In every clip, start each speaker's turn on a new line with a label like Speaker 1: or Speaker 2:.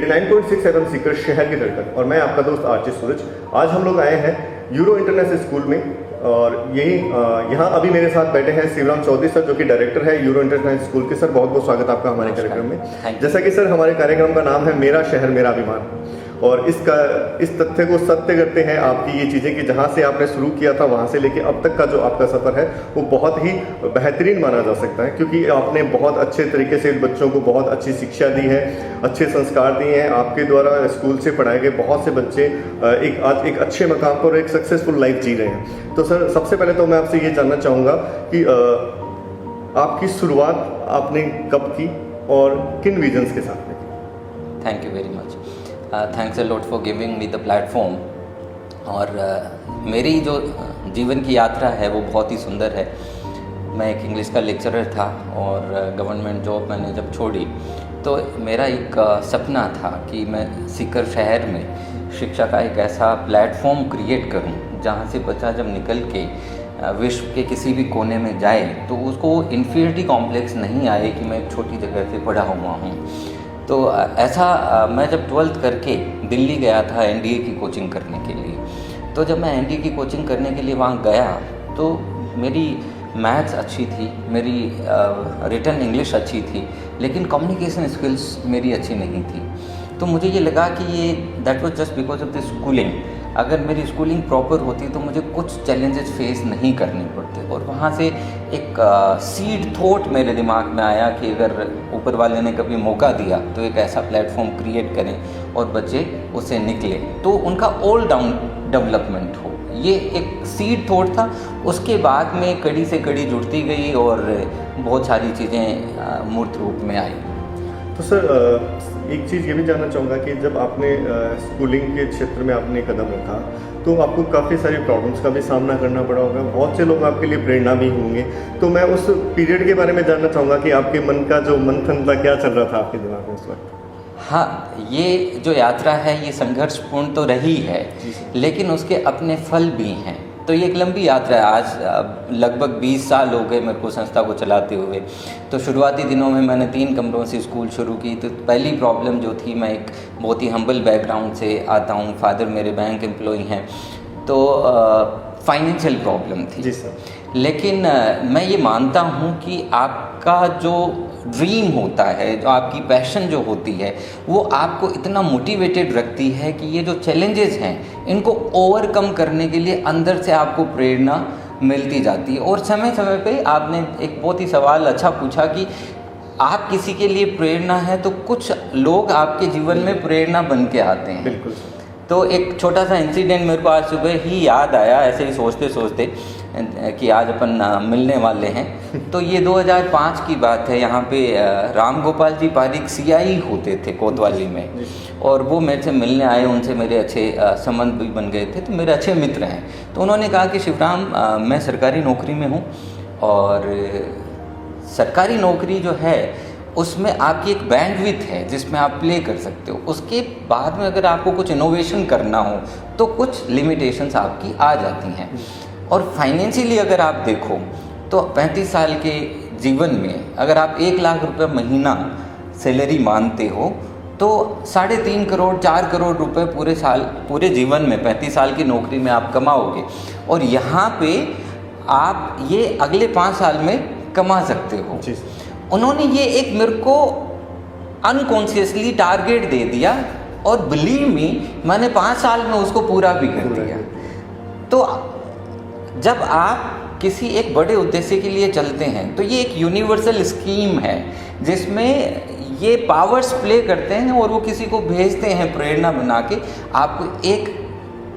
Speaker 1: 89.6 FM Sikar शहर की धड़कन और मैं आपका दोस्त आरजे सूरज। आज हम लोग आए हैं यूरो इंटरनेशनल स्कूल में और यही यहाँ अभी मेरे साथ बैठे हैं शिवराम चौधरी सर, जो कि डायरेक्टर है यूरो इंटरनेशनल स्कूल के। सर बहुत बहुत स्वागत आपका हमारे कार्यक्रम में। जैसा कि सर हमारे कार्यक्रम का नाम है मेरा शहर मेरा अभिमान, और इस तथ्य को सत्य करते हैं आपकी ये चीज़ें कि जहाँ से आपने शुरू किया था वहाँ से लेके अब तक का जो आपका सफ़र है वो बहुत ही बेहतरीन माना जा सकता है, क्योंकि आपने बहुत अच्छे तरीके से बच्चों को बहुत अच्छी शिक्षा दी है, अच्छे संस्कार दिए हैं। आपके द्वारा स्कूल से पढ़ाए गए बहुत से बच्चे आज एक अच्छे मकाम पर एक सक्सेसफुल लाइफ जी रहे हैं। तो सर सबसे पहले तो मैं आपसे ये जानना चाहूँगा कि आपकी शुरुआत आपने कब की और किन विजन्स के साथ में की?
Speaker 2: Thank you very much, thanks a lot for giving me the platform. और मेरी जो जीवन की यात्रा है वो बहुत ही सुंदर है। मैं एक इंग्लिश का लेक्चरर था और गवर्नमेंट जॉब मैंने जब छोड़ी तो मेरा एक सपना था कि मैं सीकर शहर में शिक्षा का एक ऐसा प्लेटफॉर्म क्रिएट करूं जहां से बच्चा जब निकल के विश्व के किसी भी कोने में जाए तो उसको इन्फीरियरिटी कॉम्प्लेक्स नहीं आए कि मैं एक छोटी जगह से पढ़ा हुआ हूँ। तो ऐसा मैं जब 12th करके दिल्ली गया था एनडीए की कोचिंग करने के लिए। तो जब मैं एनडीए की कोचिंग करने के लिए वहाँ गया तो मेरी मैथ्स अच्छी थी, मेरी रिटन इंग्लिश अच्छी थी, लेकिन कम्युनिकेशन स्किल्स मेरी अच्छी नहीं थी। तो मुझे ये लगा कि ये that was just because of the schooling. अगर मेरी स्कूलिंग प्रॉपर होती तो मुझे कुछ चैलेंजेस फेस नहीं करने पड़ते। और वहाँ से एक सीड थॉट मेरे दिमाग में आया कि अगर ऊपर वाले ने कभी मौका दिया तो एक ऐसा प्लेटफॉर्म क्रिएट करें और बच्चे उससे निकले तो उनका ऑल डाउन डेवलपमेंट हो। ये एक सीड थॉट था। उसके बाद में कड़ी से कड़ी जुड़ती गई और बहुत सारी चीज़ें मूर्त रूप में आई।
Speaker 1: तो सर एक चीज़ ये भी जानना चाहूँगा कि जब आपने स्कूलिंग के क्षेत्र में आपने कदम रखा तो आपको काफ़ी सारी प्रॉब्लम्स का भी सामना करना पड़ा होगा, बहुत से लोग आपके लिए प्रेरणा भी होंगे। तो मैं उस पीरियड के बारे में जानना चाहूँगा कि आपके मन का जो मंथन था, क्या चल रहा था आपके दिमाग में उस वक्त?
Speaker 2: हाँ, ये जो यात्रा है ये संघर्षपूर्ण तो रही है, लेकिन उसके अपने फल भी हैं। तो ये एक लंबी यात्रा है। आज लगभग 20 साल हो गए मेरे को संस्था को चलाते हुए। तो शुरुआती दिनों में मैंने 3 कमरों से स्कूल शुरू की। तो पहली प्रॉब्लम जो थी, मैं एक बहुत ही हम्बल बैकग्राउंड से आता हूँ, फादर मेरे बैंक एम्प्लॉय हैं, तो फाइनेंशियल प्रॉब्लम थी।
Speaker 1: जी सर।
Speaker 2: लेकिन मैं ये मानता हूँ कि आपका जो ड्रीम होता है, जो आपकी पैशन जो होती है, वो आपको इतना मोटिवेटेड रखती है कि ये जो चैलेंजेस हैं इनको ओवरकम करने के लिए अंदर से आपको प्रेरणा मिलती जाती है। और समय समय पे आपने एक बहुत ही सवाल अच्छा पूछा कि आप किसी के लिए प्रेरणा है तो कुछ लोग आपके जीवन में प्रेरणा बन के आते हैं।
Speaker 1: बिल्कुल।
Speaker 2: तो एक छोटा सा इंसिडेंट मेरे को आज सुबह ही याद आया, ऐसे ही सोचते सोचते कि आज अपन मिलने वाले हैं। तो ये 2005 की बात है। यहाँ पे राम गोपाल जी पारिक सीआई होते थे कोतवाली में, और वो मेरे से मिलने आए। उनसे मेरे अच्छे संबंध भी बन गए थे, तो मेरे अच्छे मित्र हैं। तो उन्होंने कहा कि शिवराम, मैं सरकारी नौकरी में हूँ और सरकारी नौकरी जो है उसमें आपकी एक बैंडविड्थ है जिसमें आप प्ले कर सकते हो। उसके बाद में अगर आपको कुछ इनोवेशन करना हो तो कुछ लिमिटेशंस आपकी आ जाती हैं। और फाइनेंशियली अगर आप देखो तो 35 साल के जीवन में अगर आप 1 लाख रुपए महीना सैलरी मानते हो तो 3.5 करोड़ 4 करोड़ रुपए पूरे साल, पूरे जीवन में 35 साल की नौकरी में आप कमाओगे। और यहाँ पे आप ये अगले 5 साल में कमा सकते हो। उन्होंने ये एक मेरे को अनकॉन्शियसली टारगेट दे दिया और बिलीव मी, मैंने 5 साल में उसको पूरा भी कर दिया। तो जब आप किसी एक बड़े उद्देश्य के लिए चलते हैं तो ये एक यूनिवर्सल स्कीम है जिसमें ये पावर्स प्ले करते हैं और वो किसी को भेजते हैं प्रेरणा बना के। आपको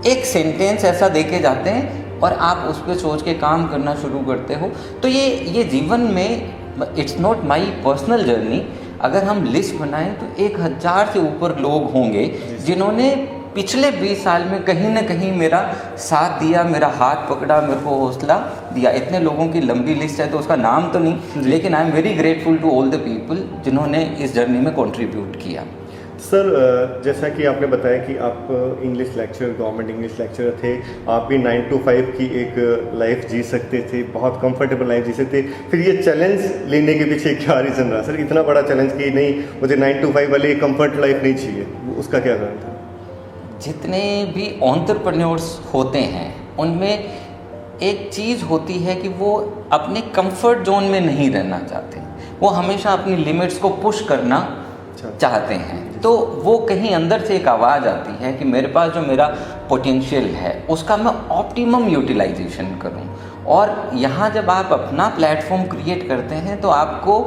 Speaker 2: एक सेंटेंस ऐसा दे के जाते हैं और आप उस पर सोच के काम करना शुरू करते हो। तो ये जीवन में it's not my personal journey. अगर हम लिस्ट बनाएं तो 1000 से ऊपर लोग होंगे जिन्होंने पिछले 20 साल में कहीं ना कहीं मेरा साथ दिया, मेरा हाथ पकड़ा, मेरे को हौसला दिया। इतने लोगों की लंबी लिस्ट है तो उसका नाम तो नहीं, लेकिन I am very grateful to all the people जिन्होंने इस जर्नी में कंट्रीब्यूट किया।
Speaker 1: सर जैसा कि आपने बताया कि आप English lecture government English lecturer थे, आप भी 9 to 5 की एक लाइफ जी सकते थे, बहुत कंफर्टेबल लाइफ जी सकते थे, फिर ये चैलेंज लेने के पीछे क्या रीज़न रहा सर? इतना बड़ा चैलेंज कि नहीं मुझे 9 to 5 वाली कंफर्ट लाइफ नहीं चाहिए, उसका क्या कारण था?
Speaker 2: जितने भी एंटरप्रेन्योर्स होते हैं उनमें एक चीज़ होती है कि वो अपने कंफर्ट जोन में नहीं रहना चाहते, वो हमेशा अपनी लिमिट्स को पुश करना चाहते हैं। तो वो कहीं अंदर से एक आवाज़ आती है कि मेरे पास जो मेरा पोटेंशियल है उसका मैं ऑप्टिमम यूटिलाइजेशन करूं। और यहाँ जब आप अपना प्लेटफॉर्म क्रिएट करते हैं तो आपको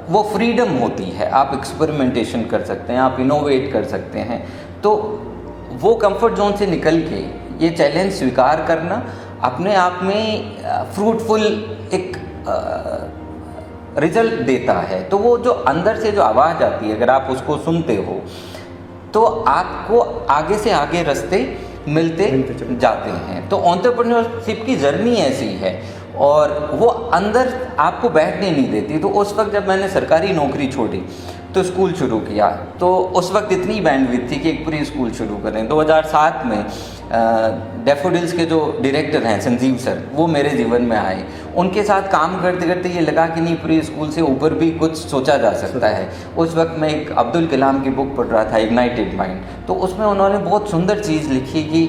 Speaker 2: वो फ्रीडम होती है, आप एक्सपेरिमेंटेशन कर सकते हैं, आप इनोवेट कर सकते हैं। तो वो कंफर्ट जोन से निकल के ये चैलेंज स्वीकार करना अपने आप में फ्रूटफुल एक रिजल्ट देता है। तो वो जो अंदर से जो आवाज़ आती है, अगर आप उसको सुनते हो तो आपको आगे से आगे रास्ते मिलते जाते हैं। तो एंटरप्रेन्योरशिप की जर्नी ऐसी है और वो अंदर आपको बैठने नहीं देती। तो उस वक्त जब मैंने सरकारी नौकरी छोड़ी तो स्कूल शुरू किया, तो उस वक्त इतनी बैंडविड्थ थी कि एक प्री स्कूल शुरू करें। 2007 में डैफोडिल्स के जो डायरेक्टर हैं संजीव सर, वो मेरे जीवन में आए। उनके साथ काम करते करते ये लगा कि नहीं, प्री स्कूल से ऊपर भी कुछ सोचा जा सकता है। उस वक्त मैं एक अब्दुल कलाम की बुक पढ़ रहा था, इग्नाइटेड माइंड। तो उसमें उन्होंने बहुत सुंदर चीज़ लिखी कि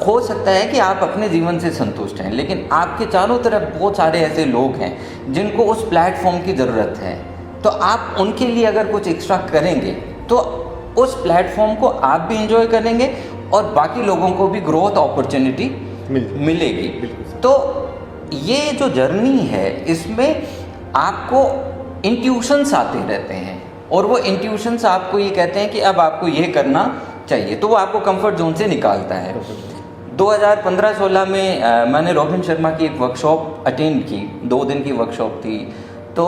Speaker 2: हो सकता है कि आप अपने जीवन से संतुष्ट हैं, लेकिन आपके चारों तरफ बहुत सारे ऐसे लोग हैं जिनको उस प्लेटफॉर्म की ज़रूरत है। तो आप उनके लिए अगर कुछ एक्स्ट्रा करेंगे तो उस प्लेटफॉर्म को आप भी इंजॉय करेंगे और बाकी लोगों को भी ग्रोथ अपॉर्चुनिटी मिलेगी। तो ये जो जर्नी है इसमें आपको इंट्यूशंस आते रहते हैं और वो इंट्यूशंस आपको ये कहते हैं कि अब आपको ये करना चाहिए, तो वो आपको कंफर्ट जोन से निकालता है। 2015-16 में मैंने रॉबिन शर्मा की एक वर्कशॉप अटेंड की, 2 दिन की वर्कशॉप थी। तो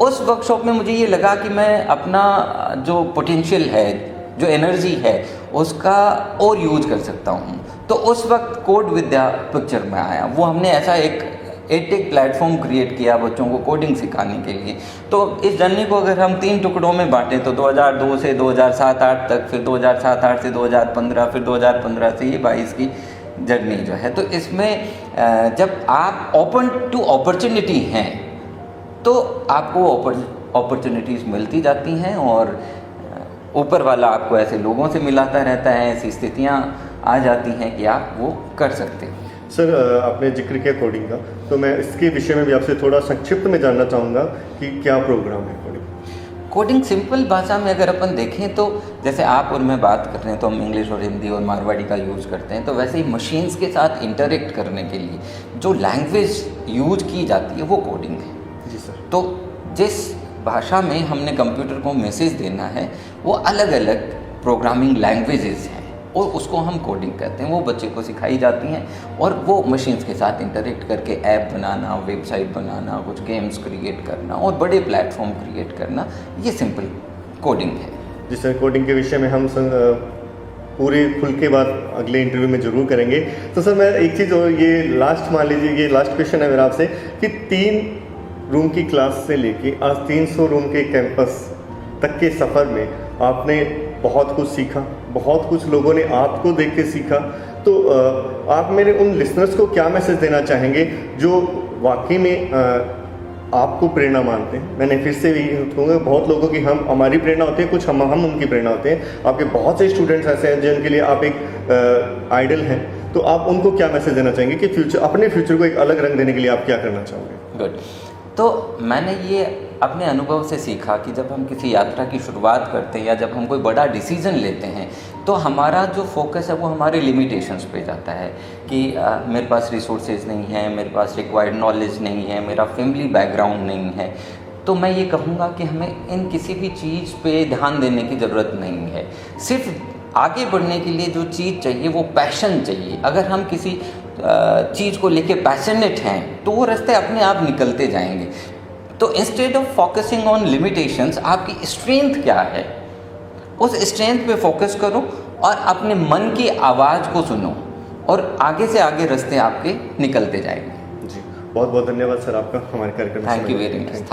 Speaker 2: उस वर्कशॉप में मुझे ये लगा कि मैं अपना जो पोटेंशियल है, जो एनर्जी है, उसका और यूज कर सकता हूँ। तो उस वक्त कोड विद्या पिक्चर में आया। वो हमने ऐसा एक एटेक प्लेटफॉर्म क्रिएट किया बच्चों को कोडिंग सिखाने के लिए। तो इस जर्नी को अगर हम 3 टुकड़ों में बांटें तो 2002 से 2007-8 तक, फिर 2007-8 से 2015, फिर 2015 से ये 22 की जर्नी जो है। तो इसमें जब आप ओपन टू अपॉर्चुनिटी हैं तो आपको अपॉर्चुनिटीज़ मिलती जाती हैं और ऊपर वाला आपको ऐसे लोगों से मिलाता रहता है, ऐसी स्थितियाँ आ जाती हैं कि आप वो कर सकते हैं।
Speaker 1: सर आपने जिक्र किया कोडिंग का, तो मैं इसके विषय में भी आपसे थोड़ा संक्षिप्त में जानना चाहूँगा कि क्या प्रोग्राम है कोडिंग?
Speaker 2: कोडिंग सिंपल भाषा में अगर अपन देखें तो जैसे आप और मैं बात कर रहे हैं तो हम इंग्लिश और हिंदी और मारवाड़ी का यूज़ करते हैं, तो वैसे ही मशीन्स के साथ इंटरेक्ट करने के लिए जो लैंग्वेज यूज की जाती है वो कोडिंग है।
Speaker 1: जी सर।
Speaker 2: तो जिस भाषा में हमने कंप्यूटर को मैसेज देना है वो अलग अलग प्रोग्रामिंग लैंग्वेजेस हैं और उसको हम कोडिंग कहते हैं। वो बच्चे को सिखाई जाती हैं और वो मशीन्स के साथ इंटरेक्ट करके ऐप बनाना, वेबसाइट बनाना, कुछ गेम्स क्रिएट करना और बड़े प्लेटफॉर्म क्रिएट करना, ये सिंपल कोडिंग है।
Speaker 1: जिस तरह कोडिंग के विषय में हम पूरे खुल के बाद अगले इंटरव्यू में ज़रूर करेंगे। तो सर मैं एक चीज़ और, ये लास्ट मान लीजिए, ये लास्ट क्वेश्चन है मेरा आपसे कि 3 रूम की क्लास से लेके आज 300 रूम के कैंपस तक के सफ़र में आपने बहुत कुछ सीखा, बहुत कुछ लोगों ने आपको देख के सीखा। तो आप मेरे उन लिसनर्स को क्या मैसेज देना चाहेंगे जो वाकई में आपको प्रेरणा मानते हैं? मैंने फिर से भी कहूँगा, बहुत लोगों की हमारी प्रेरणा होती है, कुछ हम उनकी प्रेरणा होते हैं। आपके बहुत से स्टूडेंट्स ऐसे हैं जिनके लिए आप एक आइडल हैं, तो आप उनको क्या मैसेज देना चाहेंगे कि अपने फ्यूचर को एक अलग रंग देने के लिए आप क्या करना चाहोगे?
Speaker 2: गुड। तो मैंने ये अपने अनुभव से सीखा कि जब हम किसी यात्रा की शुरुआत करते हैं या जब हम कोई बड़ा डिसीज़न लेते हैं तो हमारा जो फोकस है वो हमारे लिमिटेशंस पे जाता है कि मेरे पास रिसोर्सेज नहीं है, मेरे पास रिक्वायर्ड नॉलेज नहीं है, मेरा फैमिली बैकग्राउंड नहीं है। तो मैं ये कहूँगा कि हमें इन किसी भी चीज़ पे ध्यान देने की ज़रूरत नहीं है। सिर्फ आगे बढ़ने के लिए जो चीज़ चाहिए वो पैशन चाहिए। अगर हम किसी चीज़ को लेके पैशनेट हैं तो वो रास्ते अपने आप निकलते जाएंगे। तो instead of focusing on limitations, आपकी स्ट्रेंथ क्या है उस स्ट्रेंथ पे फोकस करो और अपने मन की आवाज़ को सुनो और आगे से आगे रास्ते आपके निकलते जाएंगे।
Speaker 1: जी, बहुत बहुत धन्यवाद सर आपका हमारे कार्यक्रम में।
Speaker 2: Thank you very much. Thanks.